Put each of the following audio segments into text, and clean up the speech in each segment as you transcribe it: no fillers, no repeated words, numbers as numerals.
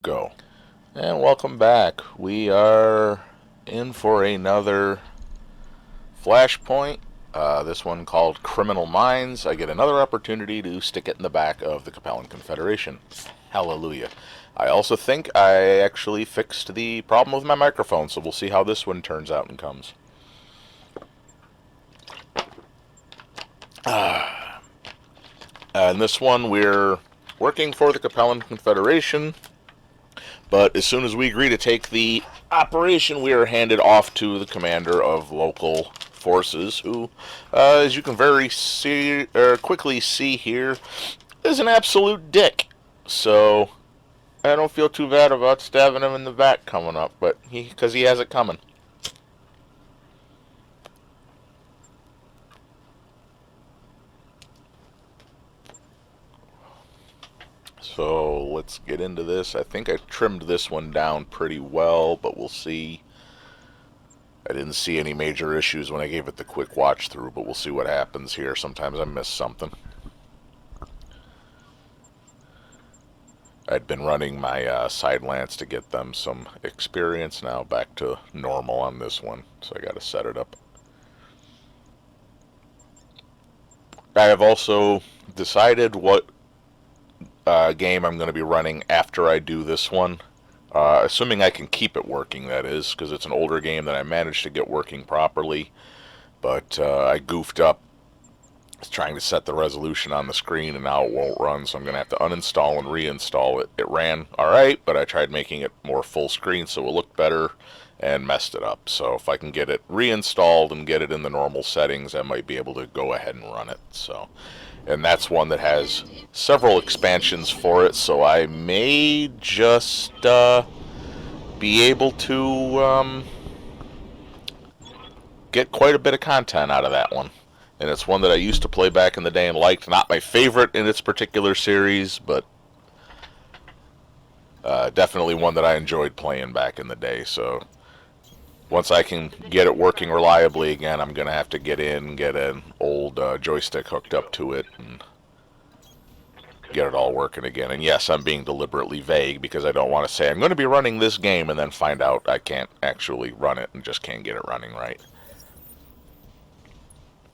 Go. And welcome back. We are in for another Flashpoint. This one called Criminal Minds. I get another opportunity to stick it in the back of the Capellan Confederation. Hallelujah. I also think I actually fixed the problem with my microphone, so we'll see how this one turns out and comes. In this one, we're working for the Capellan Confederation. But as soon as we agree to take the operation, we are handed off to the commander of local forces, who, as you can quickly see here, is an absolute dick. So I don't feel too bad about stabbing him in the back coming up, but because he has it coming. So let's get into this. I think I trimmed this one down pretty well, but we'll see. I didn't see any major issues when I gave it the quick watch through, but we'll see what happens here. Sometimes I miss something. I'd been running my side lance to get them some experience. Now back to normal on this one, so I got to set it up. I have also decided what game I'm going to be running after I do this one. Assuming I can keep it working, that is, because it's an older game that I managed to get working properly. But I goofed up trying to set the resolution on the screen, and now it won't run, so I'm going to have to uninstall and reinstall it. It ran alright, but I tried making it more full screen so it looked better and messed it up. So if I can get it reinstalled and get it in the normal settings, I might be able to go ahead and run it. And that's one that has several expansions for it, so I may just be able to get quite a bit of content out of that one. And it's one that I used to play back in the day and liked. Not my favorite in its particular series, but definitely one that I enjoyed playing back in the day. So once I can get it working reliably again, I'm going to have to get an old joystick hooked up to it and get it all working again. And yes, I'm being deliberately vague because I don't want to say I'm going to be running this game and then find out I can't actually run it and just can't get it running right.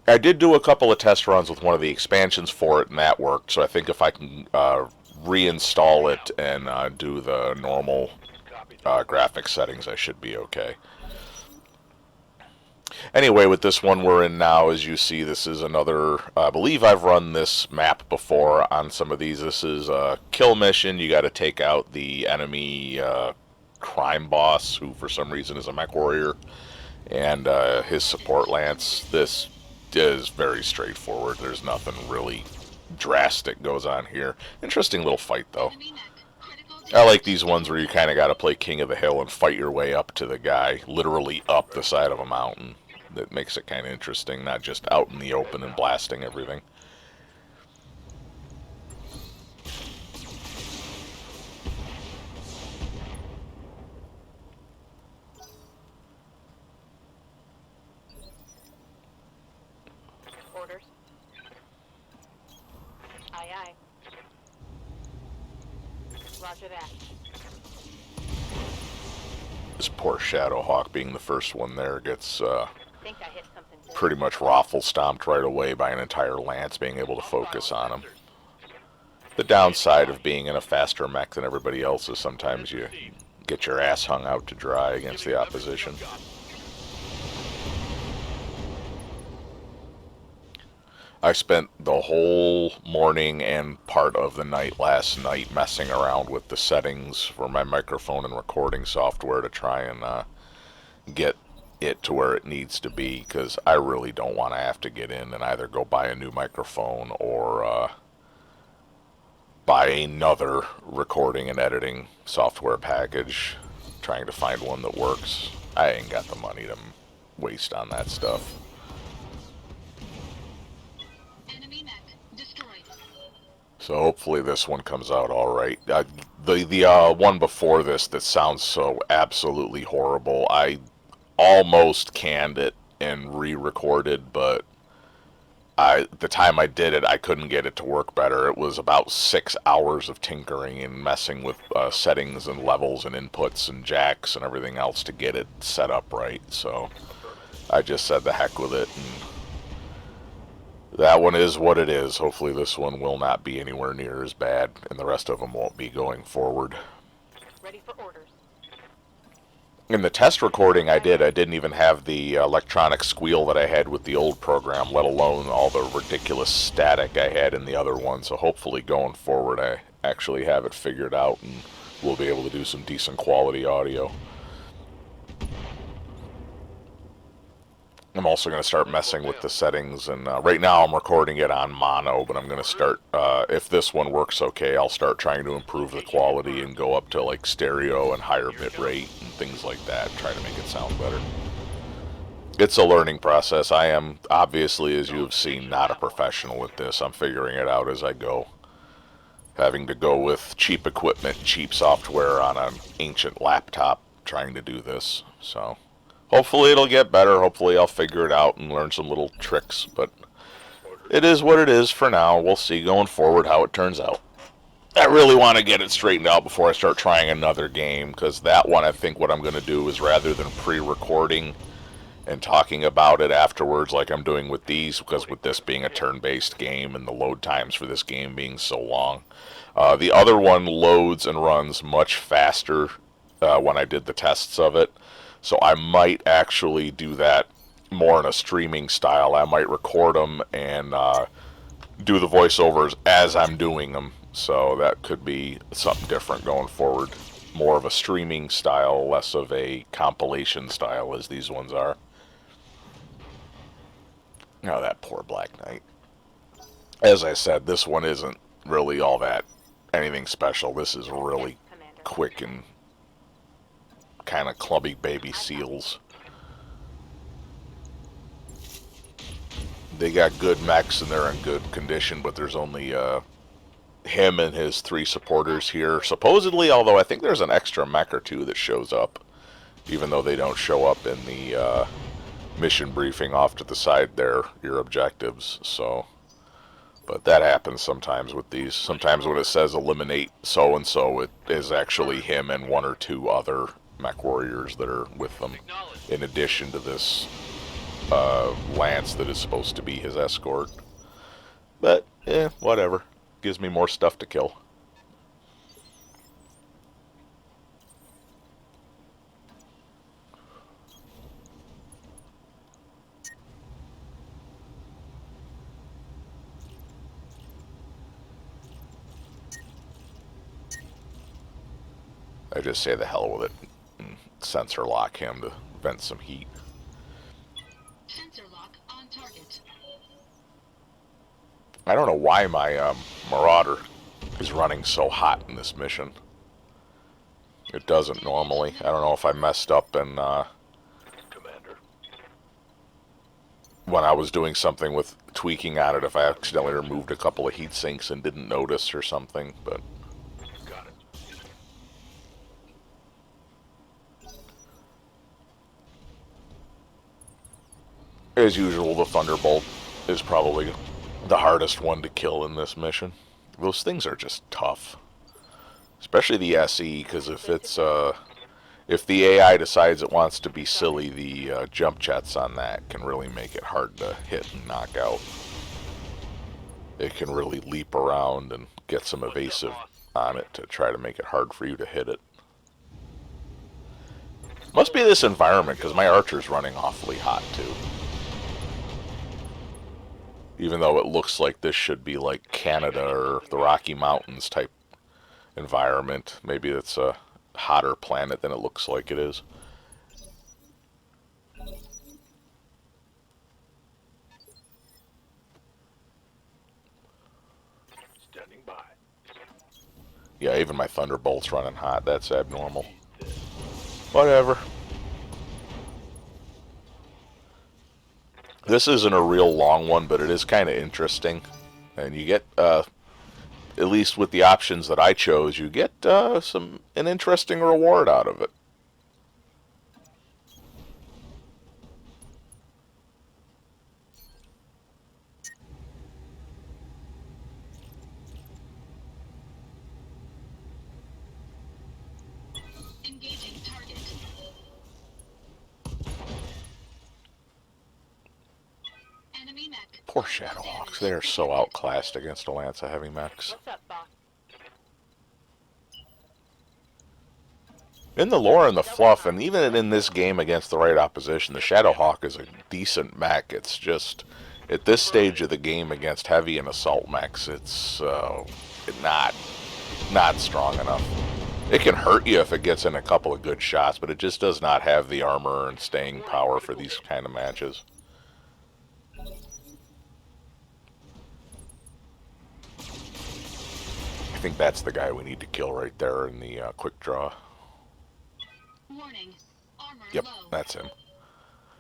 I did do a couple of test runs with one of the expansions for it, and that worked. So I think if I can reinstall it and do the normal graphics settings, I should be okay. Anyway, with this one we're in now, as you see, this is another, I believe I've run this map before on some of these. This is a kill mission. You got to take out the enemy crime boss, who for some reason is a mech warrior, and his support lance. This is very straightforward. There's nothing really drastic goes on here. Interesting little fight, though. I like these ones where you kind of got to play king of the hill and fight your way up to the guy, literally up the side of a mountain. That makes it kind of interesting, not just out in the open and blasting everything. Orders. Aye, aye. Roger that. This poor Shadowhawk, being the first one there, gets Think I hit something good. pretty much raffle stomped right away by an entire lance being able to focus on him. The downside of being in a faster mech than everybody else is sometimes you get your ass hung out to dry against the opposition. I spent the whole morning and part of the night last night messing around with the settings for my microphone and recording software to try and get it to where it needs to be, because I really don't want to have to get in and either go buy a new microphone or buy another recording and editing software package trying to find one that works. I ain't got the money to waste on that stuff. So hopefully this one comes out all right. The one before this that sounds so absolutely horrible, I almost canned it and re-recorded, but the time I did it, I couldn't get it to work better. It was about 6 hours of tinkering and messing with settings and levels and inputs and jacks and everything else to get it set up right. So I just said the heck with it, and that one is what it is. Hopefully this one will not be anywhere near as bad, and the rest of them won't be going forward. Ready for orders. In the test recording I didn't even have the electronic squeal that I had with the old program, let alone all the ridiculous static I had in the other one. So hopefully going forward I actually have it figured out and we'll be able to do some decent quality audio. I'm also going to start messing with the settings, and right now I'm recording it on mono, but I'm going to start, if this one works okay, I'll start trying to improve the quality and go up to like stereo and higher bit rate and things like that, try to make it sound better. It's a learning process. I am, obviously, as you have seen, not a professional at this. I'm figuring it out as I go. Having to go with cheap equipment, cheap software on an ancient laptop trying to do this, so hopefully it'll get better. Hopefully I'll figure it out and learn some little tricks, but it is what it is for now. We'll see going forward how it turns out. I really want to get it straightened out before I start trying another game, because that one I think what I'm going to do is, rather than pre-recording and talking about it afterwards like I'm doing with these, because with this being a turn-based game and the load times for this game being so long, the other one loads and runs much faster when I did the tests of it. So I might actually do that more in a streaming style. I might record them and do the voiceovers as I'm doing them. So that could be something different going forward. More of a streaming style, less of a compilation style as these ones are. Oh, that poor Black Knight. As I said, this one isn't really all that anything special. This is really quick and kind of clubby baby seals. They got good mechs and they're in good condition, but there's only him and his 3 supporters here. Supposedly, although I think there's an extra mech or 2 that shows up, even though they don't show up in the mission briefing off to the side there, your objectives. So, but that happens sometimes with these. Sometimes when it says eliminate so-and-so, it is actually him and 1 or 2 other mech warriors that are with them, in addition to this Lance that is supposed to be his escort. But, whatever. Gives me more stuff to kill. I just say the hell with it and sensor lock him to vent some heat. Sensor lock on target. I don't know why my Marauder is running so hot in this mission. It doesn't normally. I don't know if I messed up and when I was doing something with tweaking on it, if I accidentally removed a couple of heat sinks and didn't notice or something, but as usual, the Thunderbolt is probably the hardest one to kill in this mission. Those things are just tough. Especially the SE, because if it's, if the AI decides it wants to be silly, the jump jets on that can really make it hard to hit and knock out. It can really leap around and get some evasive on it to try to make it hard for you to hit it. Must be this environment, because my Archer's running awfully hot, too. Even though it looks like this should be like Canada or the Rocky Mountains type environment. Maybe it's a hotter planet than it looks like it is. Standing by. Yeah, even my Thunderbolt's running hot. That's abnormal. Whatever. This isn't a real long one, but it is kind of interesting. And you get, at least with the options that I chose, you get an interesting reward out of it. Poor Shadowhawks. They are so outclassed against a lance of heavy mechs. What's up, boss? In the lore and the fluff, and even in this game against the right opposition, the Shadowhawk is a decent mech. It's just, at this stage of the game against heavy and assault mechs, it's not strong enough. It can hurt you if it gets in a couple of good shots, but it just does not have the armor and staying power for these kind of matches. I think that's the guy we need to kill right there in the quick draw. Warning. Armor Yep, low. that's him.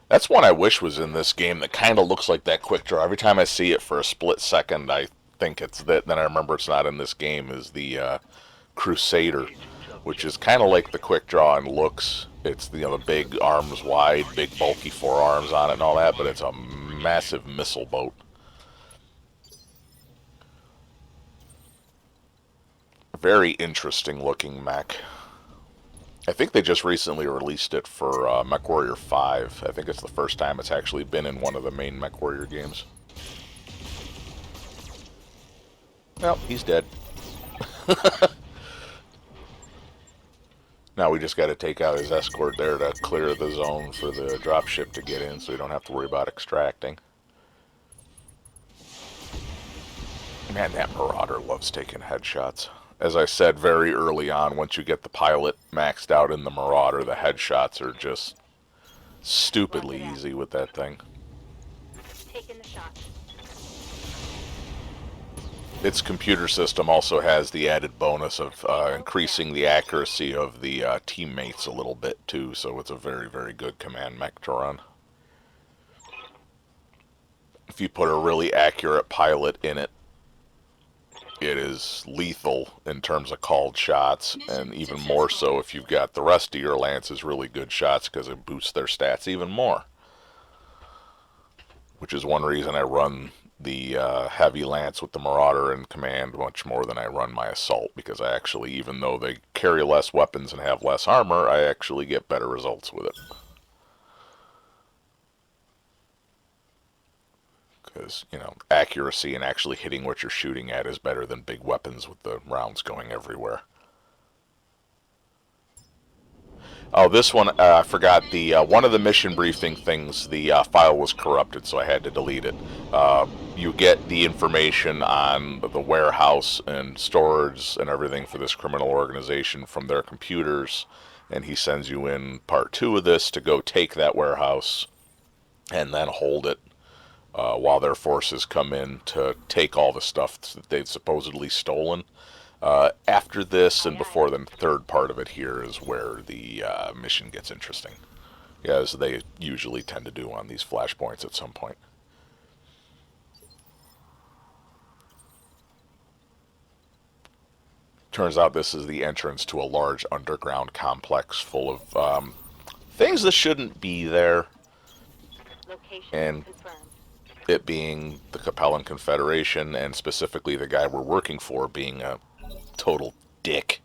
That's one I wish was in this game that kind of looks like that quick draw. Every time I see it for a split second, I think it's that. Then I remember it's not in this game, is the Crusader, which is kind of like the quick draw and looks. It's the big arms wide, big bulky forearms on it and all that, but it's a massive missile boat. Very interesting looking mech. I think they just recently released it for MechWarrior 5. I think it's the first time it's actually been in one of the main MechWarrior games. Well, he's dead. Now we just got to take out his escort there to clear the zone for the dropship to get in, so we don't have to worry about extracting. Man, that Marauder loves taking headshots. As I said very early on, once you get the pilot maxed out in the Marauder, the headshots are just stupidly easy with that thing. Taking the shot. Its computer system also has the added bonus of increasing the accuracy of the teammates a little bit too, so it's a very, very good command mech to run. If you put a really accurate pilot in it, it is lethal in terms of called shots, and even more so if you've got the rest of your lances really good shots, because it boosts their stats even more. Which is one reason I run the heavy lance with the Marauder in command much more than I run my assault, because I actually, even though they carry less weapons and have less armor, I actually get better results with it. Because, accuracy and actually hitting what you're shooting at is better than big weapons with the rounds going everywhere. Oh, this one, I forgot, the one of the mission briefing things, the file was corrupted, so I had to delete it. You get the information on the warehouse and storage and everything for this criminal organization from their computers, and he sends you in part 2 of this to go take that warehouse and then hold it while their forces come in to take all the stuff that they've supposedly stolen. After this and before the third part of it here is where the mission gets interesting, as they usually tend to do on these flashpoints at some point. Turns out this is the entrance to a large underground complex full of things that shouldn't be there, Location and confirmed. it being the Capellan Confederation, and specifically the guy we're working for being a total dick.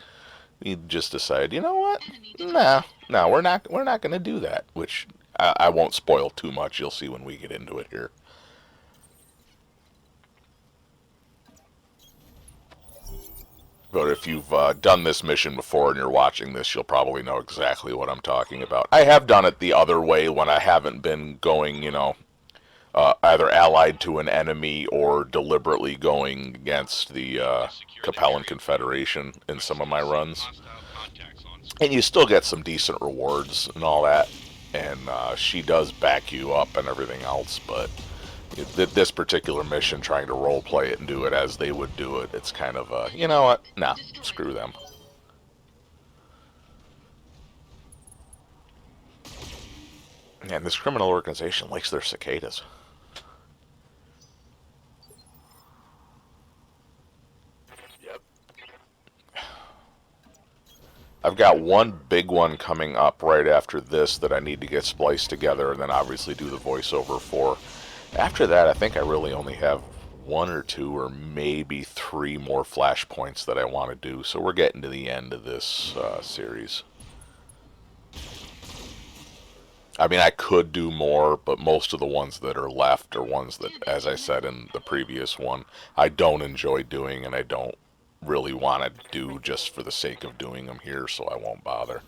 We just decided, you know what? No, we're not going to do that. Which I won't spoil too much. You'll see when we get into it here. But if you've done this mission before and you're watching this, you'll probably know exactly what I'm talking about. I have done it the other way when I haven't been going, either allied to an enemy or deliberately going against the Capellan Confederation in some of my runs. And you still get some decent rewards and all that, and she does back you up and everything else, but this particular mission, trying to roleplay it and do it as they would do it, it's kind of you know what? Nah, screw them. And this criminal organization likes their cicadas. I've got one big one coming up right after this that I need to get spliced together and then obviously do the voiceover for. After that, I think I really only have 1 or 2 or maybe 3 more flashpoints that I want to do, so we're getting to the end of this series. I mean, I could do more, but most of the ones that are left are ones that, as I said in the previous one, I don't enjoy doing and I don't really want to do just for the sake of doing them here, so I won't bother.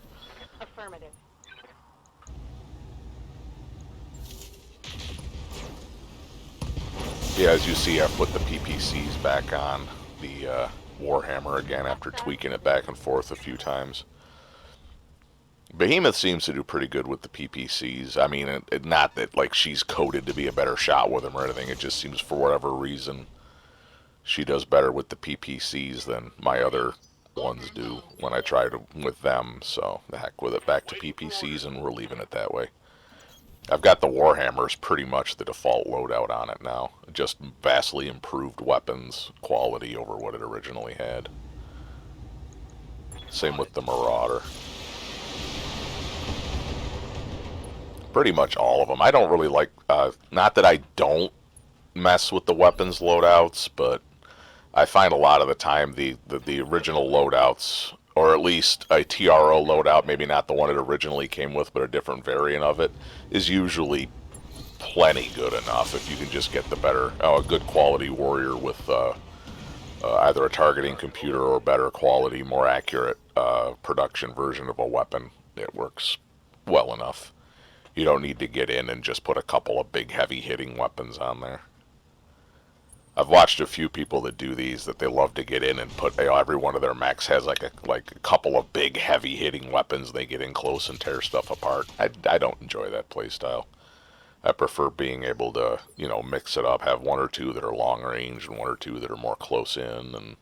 Affirmative. Yeah, as you see, I've put the PPCs back on the Warhammer again after tweaking it back and forth a few times. Behemoth seems to do pretty good with the PPCs. I mean, not that like she's coded to be a better shot with them or anything. It just seems for whatever reason she does better with the PPCs than my other ones do when I try to with them. So the heck with it, back to PPCs, and we're leaving it that way. I've got the Warhammers pretty much the default loadout on it now. Just vastly improved weapons quality over what it originally had. Same with the Marauder. Pretty much all of them. I don't really like, not that I don't mess with the weapons loadouts, but I find a lot of the time the original loadouts, or at least a TRO loadout, maybe not the one it originally came with, but a different variant of it, is usually plenty good enough if you can just get the better, a good quality warrior with either a targeting computer or better quality, more accurate production version of a weapon. It works well enough. You don't need to get in and just put a couple of big heavy hitting weapons on there. I've watched a few people that do these that they love to get in and put, every one of their mechs has like a couple of big heavy hitting weapons. They get in close and tear stuff apart. I don't enjoy that playstyle. I prefer being able to, mix it up, have one or two that are long range and one or two that are more close in, and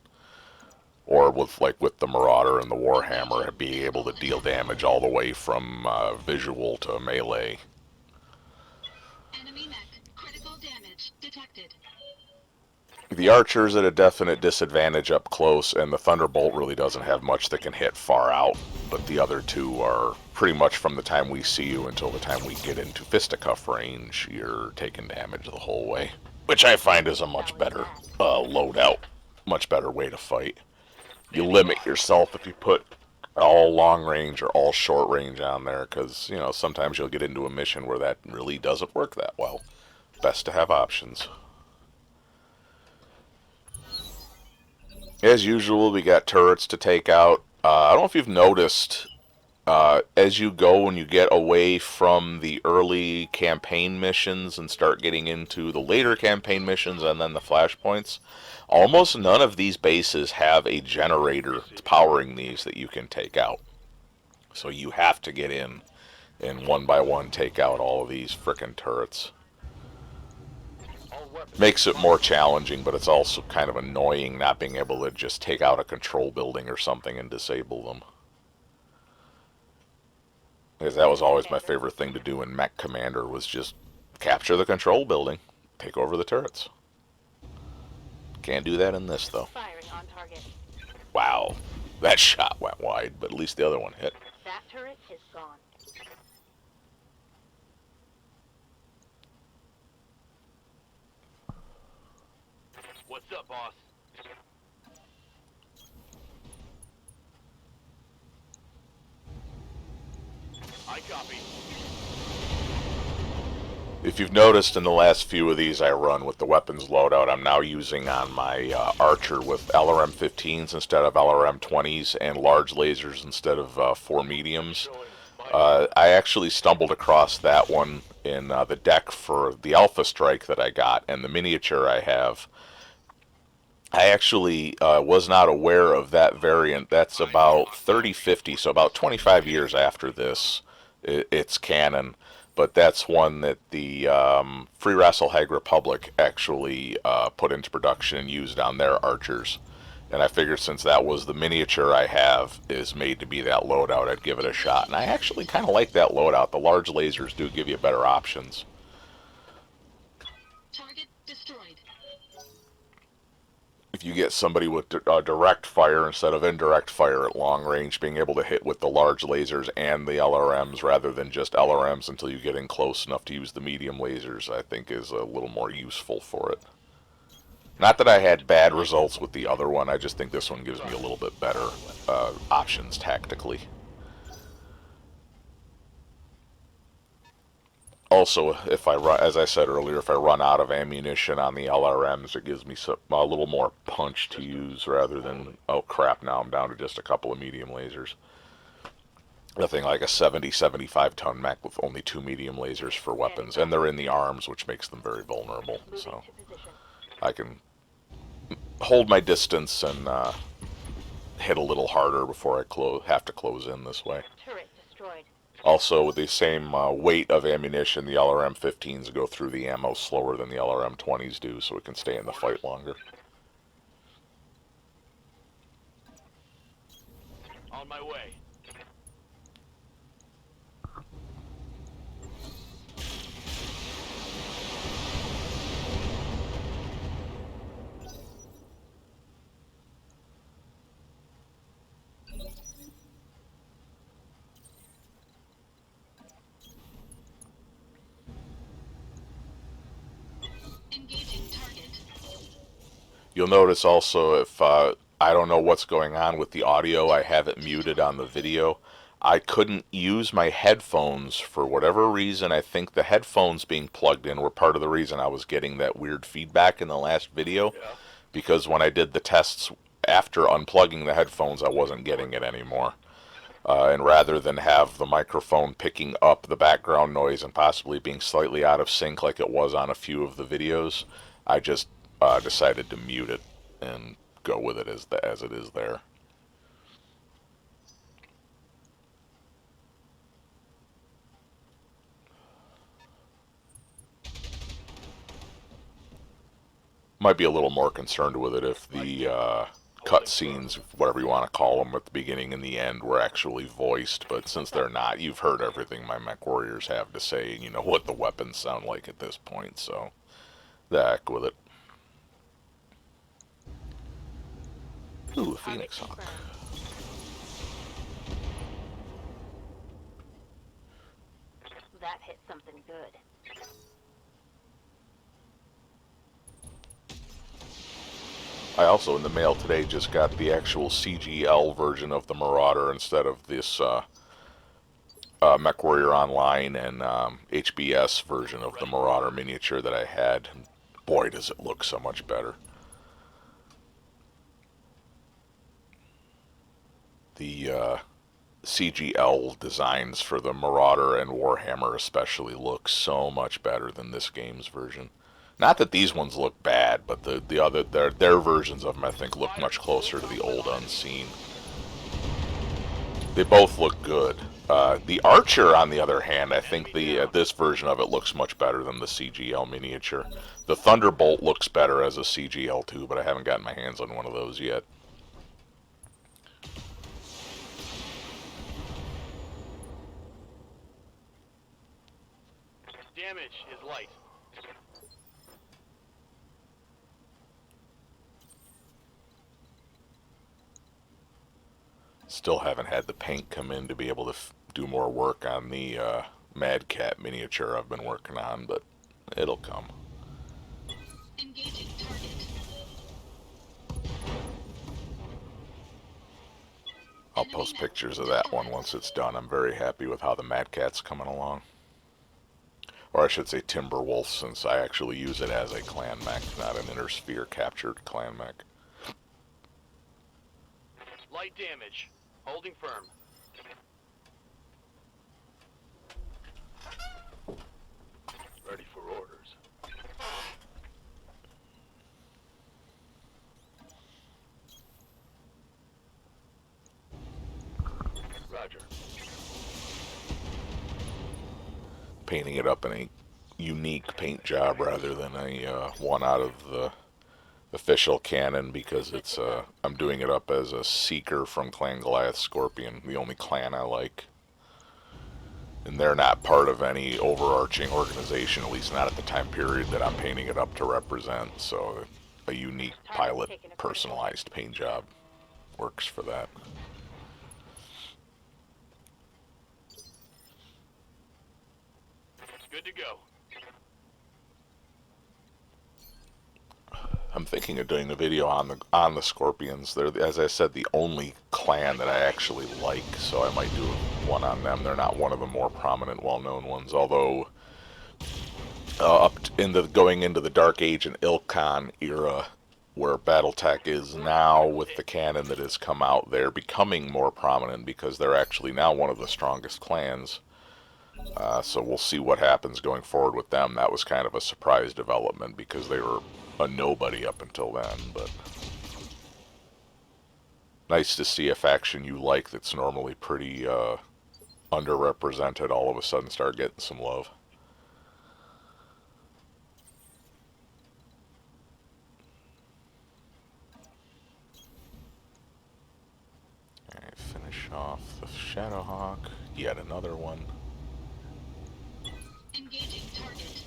or with the Marauder and the Warhammer, being able to deal damage all the way from visual to melee. Enemy mech. Critical damage detected. The Archer's at a definite disadvantage up close, and the Thunderbolt really doesn't have much that can hit far out, but the other two are pretty much from the time we see you until the time we get into fisticuff range, you're taking damage the whole way, which I find is a much better loadout, much better way to fight. You limit yourself if you put all long range or all short range on there, because, sometimes you'll get into a mission where that really doesn't work that well. Best to have options. As usual, we got turrets to take out. I don't know if you've noticed, as you go and you get away from the early campaign missions and start getting into the later campaign missions and then the flashpoints, almost none of these bases have a generator powering these that you can take out. So you have to get in and one by one take out all of these frickin' turrets. Makes it more challenging, but it's also kind of annoying not being able to just take out a control building or something and disable them. Because that was always my favorite thing to do in Mech Commander, was just capture the control building, take over the turrets. Can't do that in this, though. Firing on target. Wow, that shot went wide, but at least the other one hit. That turret is gone. What's up, boss? I copy. If you've noticed in the last few of these I run with the weapons loadout, I'm now using on my Archer with LRM-15s instead of LRM-20s and large lasers instead of 4 mediums. I actually stumbled across that one in the deck for the Alpha Strike that I got, and the miniature I have. I actually was not aware of that variant. That's about 3050, so about 25 years after this, it's canon. But that's one that the Free Wrestle Hag Republic actually put into production and used on their archers. And I figured since that was the miniature I have is made to be that loadout, I'd give it a shot. And I actually kind of like that loadout. The large lasers do give you better options. Target destroyed. If you get somebody with direct fire instead of indirect fire at long range, being able to hit with the large lasers and the LRMs rather than just LRMs until you get in close enough to use the medium lasers, I think is a little more useful for it. Not that I had bad results with the other one, I just think this one gives me a little bit better options tactically. Also, if I run, as I said earlier, if I run out of ammunition on the LRMs, it gives me a little more punch to use rather than, oh crap, now I'm down to just a couple of medium lasers. Nothing like a 70, 75 ton mech with only 2 medium lasers for weapons, and they're in the arms, which makes them very vulnerable. So I can hold my distance and hit a little harder before I have to close in this way. Turret destroyed. Also, with the same weight of ammunition, the LRM-15s go through the ammo slower than the LRM-20s do, so it can stay in the fight longer. On my way. Engaging target. You'll notice also if I don't know what's going on with the audio, I have it muted on the video. I couldn't use my headphones for whatever reason. I think the headphones being plugged in were part of the reason I was getting that weird feedback in the last video. Yeah. Because when I did the tests after unplugging the headphones, I wasn't getting it anymore. And rather than have the microphone picking up the background noise and possibly being slightly out of sync like it was on a few of the videos, I just decided to mute it and go with it as it is there. Might be a little more concerned with it if the cutscenes, whatever you want to call them, at the beginning and the end were actually voiced, but since they're not, you've heard everything my mech warriors have to say, and you know what the weapons sound like at this point, so the heck with it. Ooh, a Phoenix Hawk. That hit something good. I also, in the mail today, just got the actual CGL version of the Marauder instead of this MechWarrior Online and HBS version of the Marauder miniature that I had. Boy, does it look so much better. The CGL designs for the Marauder and Warhammer especially look so much better than this game's version. Not that these ones look bad, but their versions of them I think look much closer to the old Unseen. They both look good. The Archer, on the other hand, I think this version of it looks much better than the CGL miniature. The Thunderbolt looks better as a CGL too, but I haven't gotten my hands on one of those yet. Damage is light. Still haven't had the paint come in to be able to do more work on the Mad Cat miniature I've been working on, but it'll come. Engaging target. I'll post pictures of that one once it's done. I'm very happy with how the Mad Cat's coming along. Or I should say Timberwolf, since I actually use it as a clan mech, not an Inner Sphere captured clan mech. Light damage. Holding firm. Ready for orders. Roger. Painting it up in a unique paint job rather than a one out of the official canon, because it's I'm doing it up as a Seeker from Clan Goliath Scorpion, the only clan I like. And they're not part of any overarching organization, at least not at the time period that I'm painting it up to represent, so a unique pilot personalized paint job works for that. Good to go. I'm thinking of doing a video on the Scorpions. They're, as I said, the only clan that I actually like, so I might do one on them. They're not one of the more prominent, well-known ones, although going into the Dark Age and Ilkhan era, where Battletech is now with the canon that has come out. They're becoming more prominent because they're actually now one of the strongest clans. So we'll see what happens going forward with them. That was kind of a surprise development because they were a nobody up until then, but nice to see a faction you like that's normally pretty underrepresented all of a sudden start getting some love. Alright, finish off the Shadowhawk. Yet another one. Engaging target.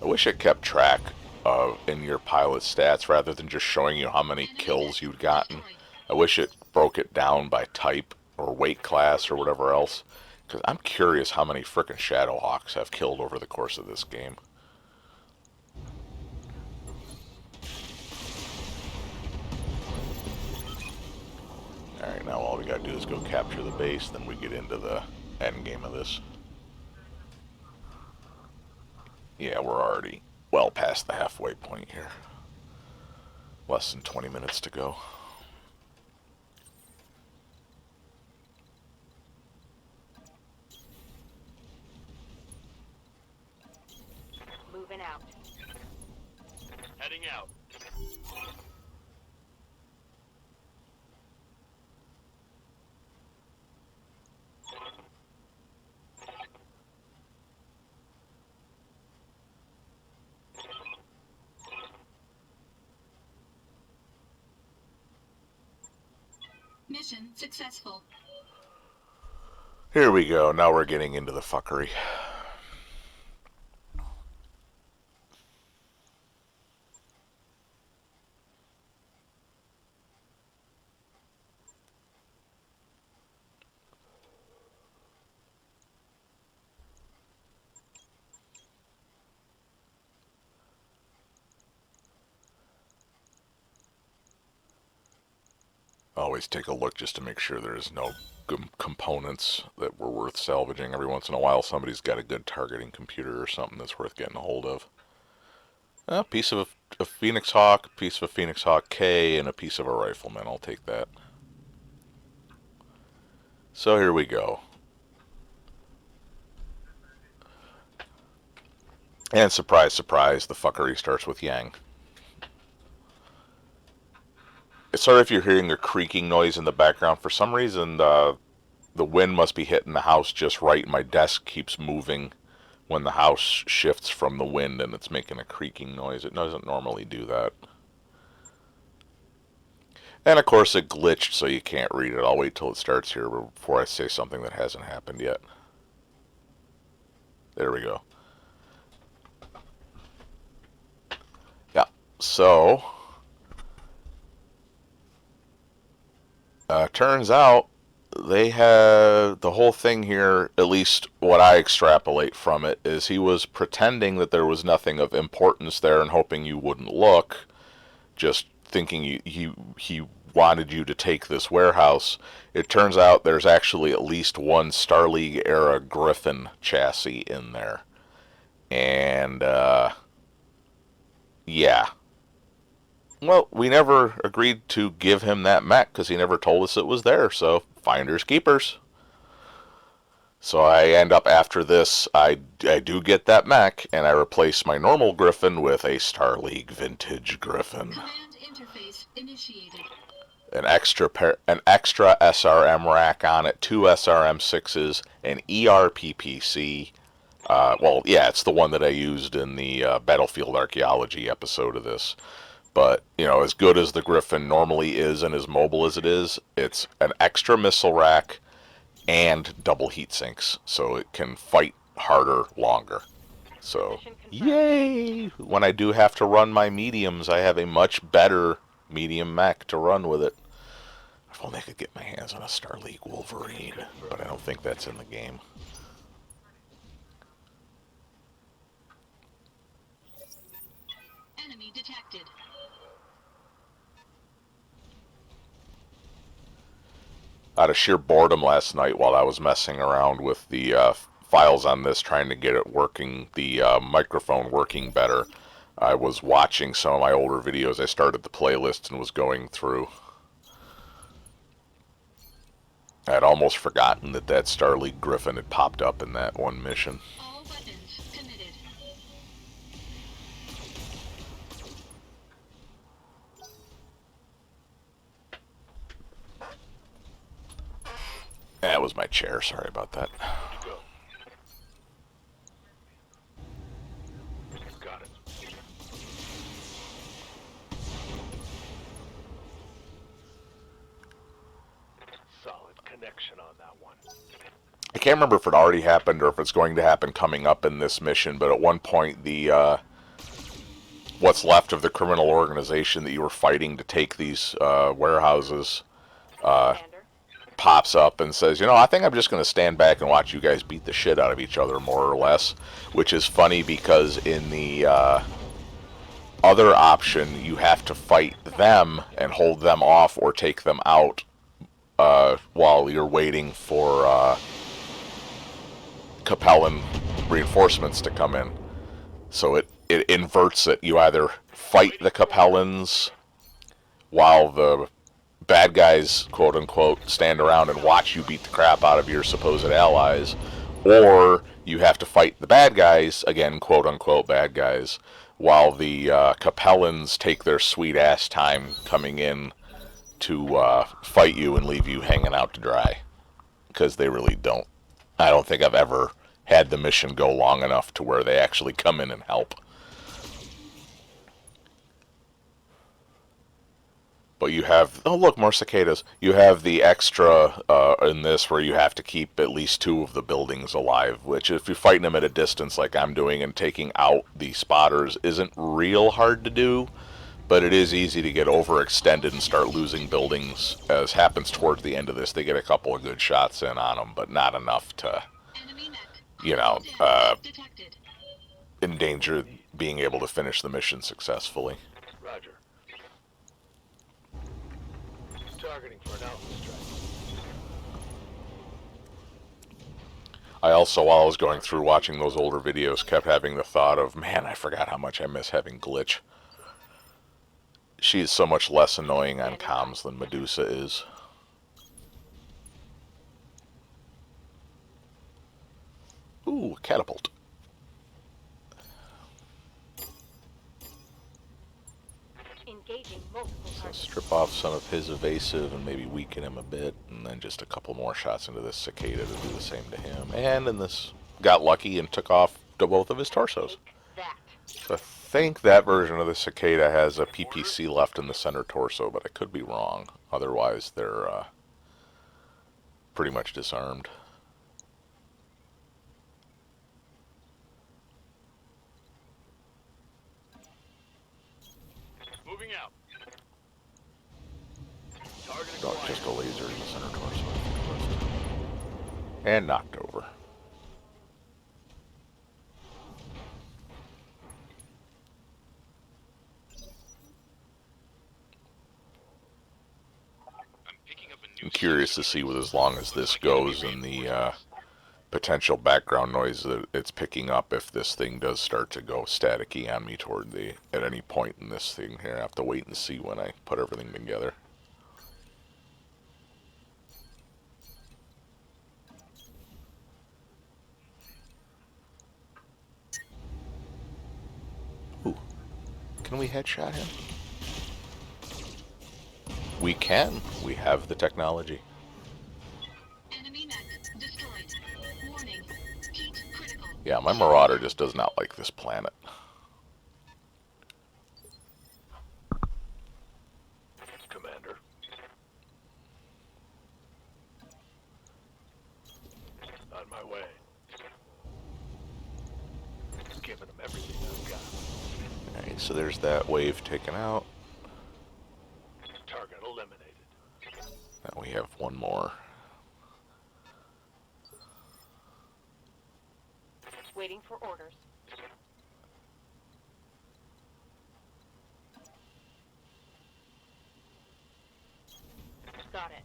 I wish it kept track of in your pilot stats rather than just showing you how many Enemy kills mech you'd gotten. destroyed. I wish it broke it down by type or weight class or whatever else. Because I'm curious how many frickin' Shadowhawks have killed over the course of this game. Alright, now all we gotta do is go capture the base, then we get into the end game of this. Yeah, we're already well past the halfway point here. Less than 20 minutes to go. Moving out. Heading out. Mission successful. Here we go, now we're getting into the fuckery. Always take a look just to make sure there's no components that were worth salvaging. Every once in a while somebody's got a good targeting computer or something that's worth getting a hold of. A piece of a Phoenix Hawk, a piece of a Phoenix Hawk K, and a piece of a rifleman. I'll take that. So here we go. And surprise, surprise, the fuckery starts with Yang. Sorry if you're hearing a creaking noise in the background. For some reason, the wind must be hitting the house just right. My desk keeps moving when the house shifts from the wind, and it's making a creaking noise. It doesn't normally do that. And of course it glitched, so you can't read it. I'll wait till it starts here before I say something that hasn't happened yet. There we go. Yeah, so turns out they have the whole thing here, at least what I extrapolate from it, is he was pretending that there was nothing of importance there and hoping you wouldn't look, just thinking he wanted you to take this warehouse. It turns out there's actually at least one Star League era Griffin chassis in there. And yeah. Well, we never agreed to give him that mech because he never told us it was there, so finders keepers. So I end up after this, I do get that mech, and I replace my normal Griffin with a Star League vintage Griffin. Command interface initiated. An extra SRM rack on it, 2 SRM6s, an ERPPC. Well, yeah, it's the one that I used in the Battlefield Archaeology episode of this. But, you know, as good as the Griffin normally is and as mobile as it is, it's an extra missile rack and double heat sinks, so it can fight harder longer. So, yay! When I do have to run my mediums, I have a much better medium mech to run with it. If only I could get my hands on a Star League Wolverine, but I don't think that's in the game. Enemy detected. Out of sheer boredom last night while I was messing around with the files on this, trying to get it working, the microphone working better. I was watching some of my older videos. I started the playlist and was going through. I'd almost forgotten that that Star League Griffin had popped up in that one mission. All weapons committed. That was my chair. Sorry about that. Go. Got it. Solid connection on that one. I can't remember if it already happened or if it's going to happen coming up in this mission, but at one point the what's left of the criminal organization that you were fighting to take these warehouses Commander. pops up and says, you know, I think I'm just going to stand back and watch you guys beat the shit out of each other, more or less, which is funny because in the other option, you have to fight them and hold them off or take them out while you're waiting for Capellan reinforcements to come in. So it inverts it. You either fight the Capellans while the bad guys, quote unquote, stand around and watch you beat the crap out of your supposed allies, or you have to fight the bad guys, again, quote unquote, bad guys, while the Capellans take their sweet ass time coming in to fight you and leave you hanging out to dry. Because they really don't. I don't think I've ever had the mission go long enough to where they actually come in and help. But you have, oh look, more cicadas. You have the extra in this where you have to keep at least 2 of the buildings alive, which if you're fighting them at a distance like I'm doing and taking out the spotters isn't real hard to do, but it is easy to get overextended and start losing buildings, as happens towards the end of this. They get a couple of good shots in on them, but not enough to, Enemy mech. you know, Detected. endanger being able to finish the mission successfully. Roger. Targeting for an outlet strike. I also, while I was going through watching those older videos, kept having the thought of, man, I forgot how much I miss having Glitch. She's so much less annoying on comms than Medusa is. Ooh, catapult. Engaging multiple So targets. strip off some of his evasive and maybe weaken him a bit, and then just a couple more shots into this cicada to do the same to him. And in this, got lucky and took off to both of his torsos. That. So I think that version of the cicada has a PPC left in the center torso, but I could be wrong. Otherwise, they're pretty much disarmed. Moving out. Target No, acquired. just a laser in the center torso. And knocked over. I'm picking up a new I'm curious to see what, as long as this goes and the potential background noise that it's picking up, if this thing does start to go staticky on me toward the, at any point in this thing here. I have to wait and see when I put everything together. Ooh. Can we headshot him? We can. We have the technology. Enemy mech destroyed. Warning. Heat critical. Yeah, my Marauder just does not like this planet. Commander. On my way. Giving them everything I've got. Alright, so there's that wave taken out. Target eliminated. Now we have one more. Waiting for orders. Got it.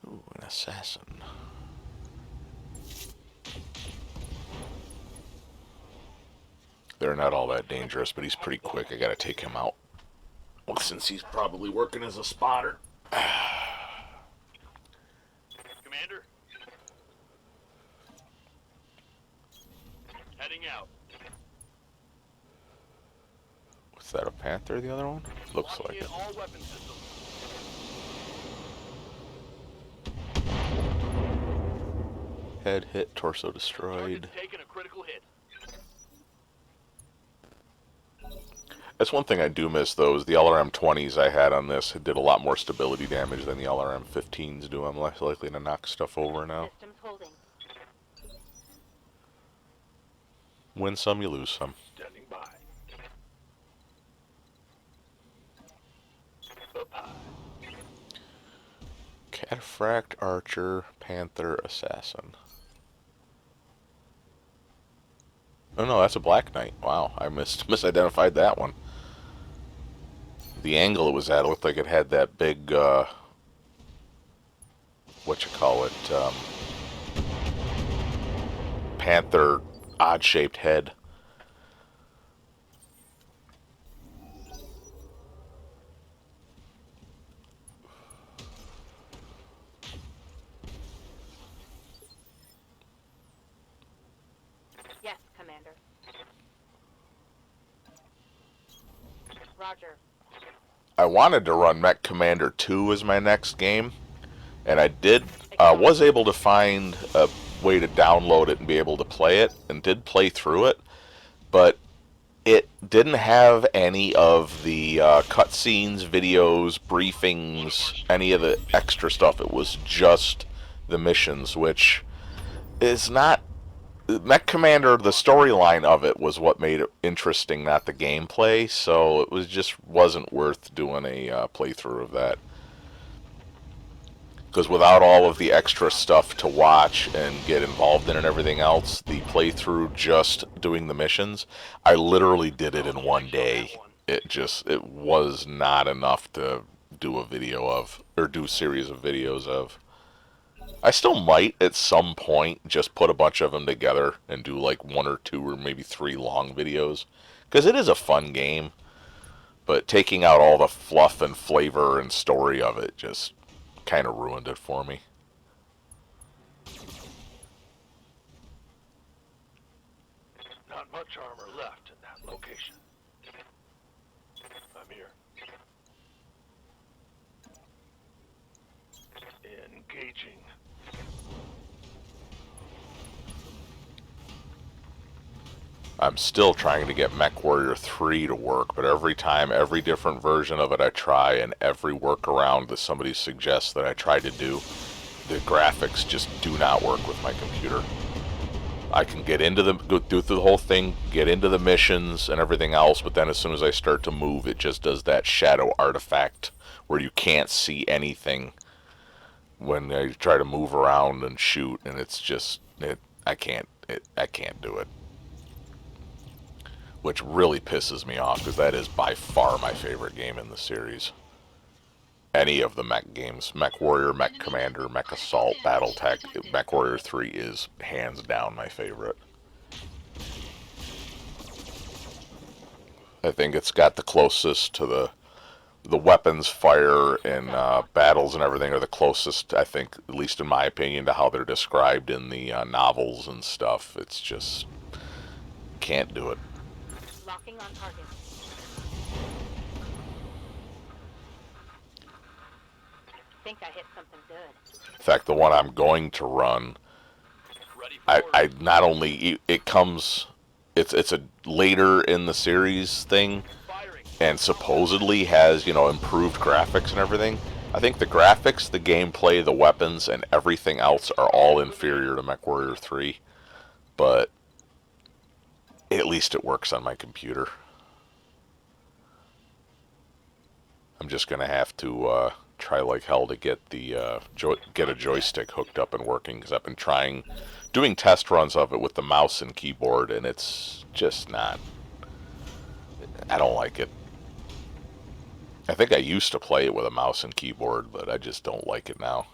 Ooh, an assassin. they're not all that dangerous, but he's pretty quick. I gotta take him out. Well, since he's probably working as a spotter. Commander? Heading out. Was that a Panther, the other one? Looks Locking like in it. all weapon systems. Head hit, torso destroyed. Target's taking a critical hit. That's one thing I do miss, though, is the LRM-20s I had on this did a lot more stability damage than the LRM-15s do. I'm less likely to knock stuff over now. Systems holding. Win some, you lose some. Standing by. Up high. Cataphract, Archer, Panther, Assassin. Oh no, that's a Black Knight. Wow, I misidentified that one. The angle it was at, it looked like it had that big, Panther odd-shaped head. Yes, Commander. Roger. I wanted to run Mech Commander 2 as my next game, and I was able to find a way to download it and be able to play it, and did play through it, but it didn't have any of the cutscenes, videos, briefings, any of the extra stuff. It was just the missions, which is not... Mech Commander, the storyline of it was what made it interesting, not the gameplay, so it wasn't worth doing a playthrough of that. Because without all of the extra stuff to watch and get involved in and everything else, the playthrough just doing the missions, I literally did it in one day. It was not enough to do a video of, or do a series of videos of. I still might, at some point, just put a bunch of them together and do like 1 or 2 or maybe 3 long videos. Because it is a fun game, but taking out all the fluff and flavor and story of it just kind of ruined it for me. Not much armor left in that location. I'm here. Engaging. I'm still trying to get MechWarrior 3 to work, but every time, every different version of it I try, and every workaround that somebody suggests that I try to do, the graphics just do not work with my computer. I can get into go through the whole thing, get into the missions and everything else, but then as soon as I start to move, it just does that shadow artifact where you can't see anything when I try to move around and shoot, and it's just, I can't do it. Which really pisses me off, because that is by far my favorite game in the series. Any of the mech games, MechWarrior, Mech Commander, Mech Assault, Battletech, MechWarrior 3 is hands down my favorite. I think it's got the closest to the weapons fire and battles and everything are the closest, I think, at least in my opinion, to how they're described in the novels and stuff. It's just, can't do it. Locking on target. Think I hit something good. In fact, the one I'm going to run, I not only, it comes, it's a later in the series thing, and supposedly has, improved graphics and everything. I think the graphics, the gameplay, the weapons, and everything else are all inferior to MechWarrior 3, but at least it works on my computer. I'm just gonna have to try like hell to get the get a joystick hooked up and working, because I've been doing test runs of it with the mouse and keyboard, and it's just not. I don't like it. I think I used to play it with a mouse and keyboard, but I just don't like it now.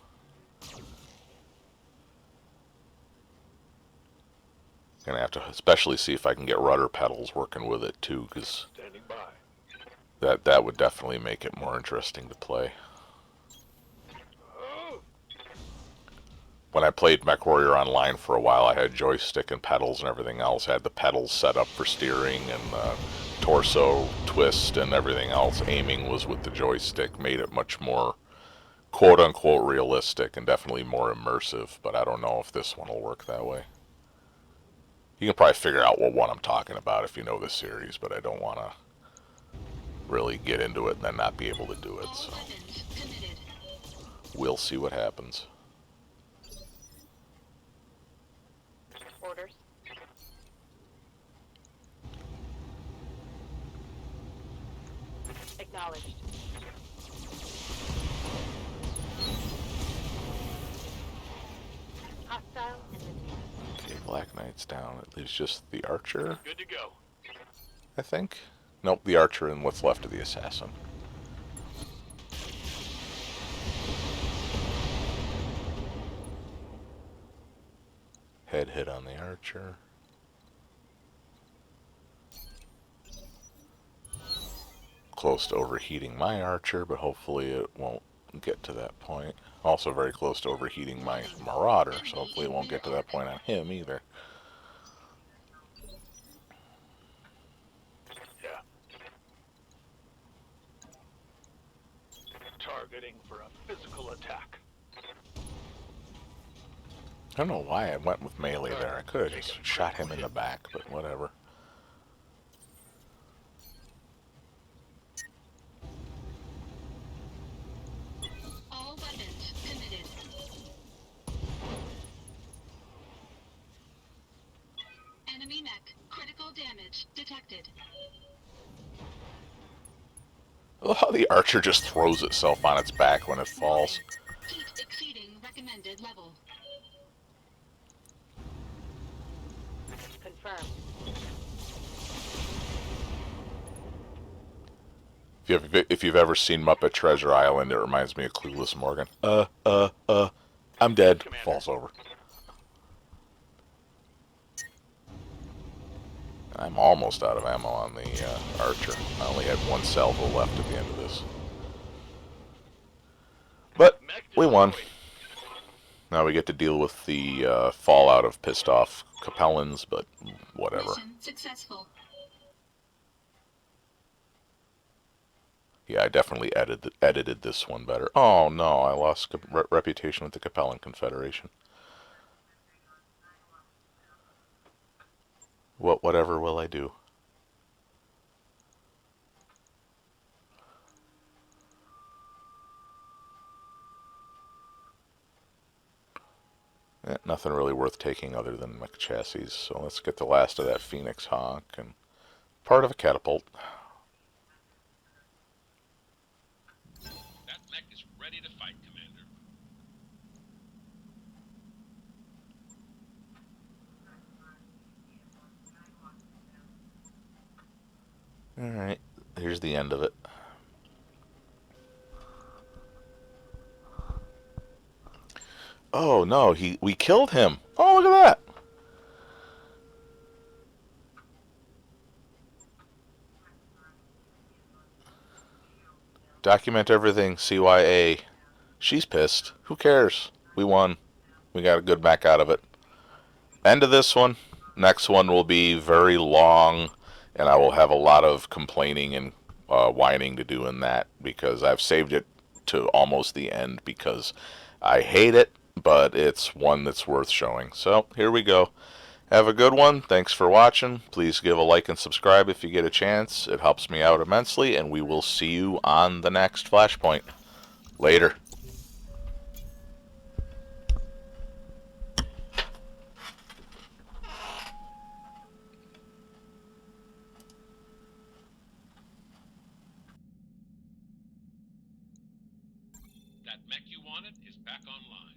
Gonna have to especially see if I can get rudder pedals working with it too, because Standing by. that would definitely make it more interesting to play. Oh! When I played MechWarrior Online for a while, I had joystick and pedals and everything else. I had the pedals set up for steering and torso twist and everything else. Aiming was with the joystick, made it much more quote-unquote realistic and definitely more immersive, but I don't know if this one will work that way. You can probably figure out what one I'm talking about if you know the series, but I don't want to really get into it and then not be able to do it, All so weapons committed. we'll see what happens. Orders. Acknowledged. Hostile in the team. Okay, Black Knight's down. It leaves just the Archer, Good to go. I think. Nope, the Archer and what's left of the Assassin. Head hit on the Archer. Close to overheating my Archer, but hopefully it won't get to that point. Also very close to overheating my Marauder, so hopefully it won't get to that point on him either. Yeah. Targeting for a physical attack. I don't know why I went with melee there. I could have just shot him in the back, but whatever. All weapons committed. Enemy mech. Critical damage detected. I love how the Archer just throws itself on its back when it falls. Heat exceeding recommended level. Confirmed. If you've ever seen Muppet Treasure Island, it reminds me of Clueless Morgan. I'm dead. Commander. Falls over. I'm almost out of ammo on the Archer. I only had one salvo left at the end of this. But Mech we won. destroyed. Now we get to deal with the fallout of pissed off Capellans, but whatever. Mission successful. Yeah, I definitely edited this one better. Oh no, I lost reputation with the Capellan Confederation. Whatever will I do? Nothing really worth taking other than mech chassis, so let's get the last of that Phoenix Hawk and part of a catapult. That mech is ready to fight, Commander. Alright, here's the end of it. Oh no, we killed him. Oh, look at that. Document everything, CYA. She's pissed. Who cares? We won. We got a good back out of it. End of this one. Next one will be very long, and I will have a lot of complaining and whining to do in that, because I've saved it to almost the end because I hate it, but it's one that's worth showing. So here we go. Have a good one. Thanks for watching. Please give a like and subscribe if you get a chance. It helps me out immensely, and we will see you on the next Flashpoint. Later. That mech you wanted is back online.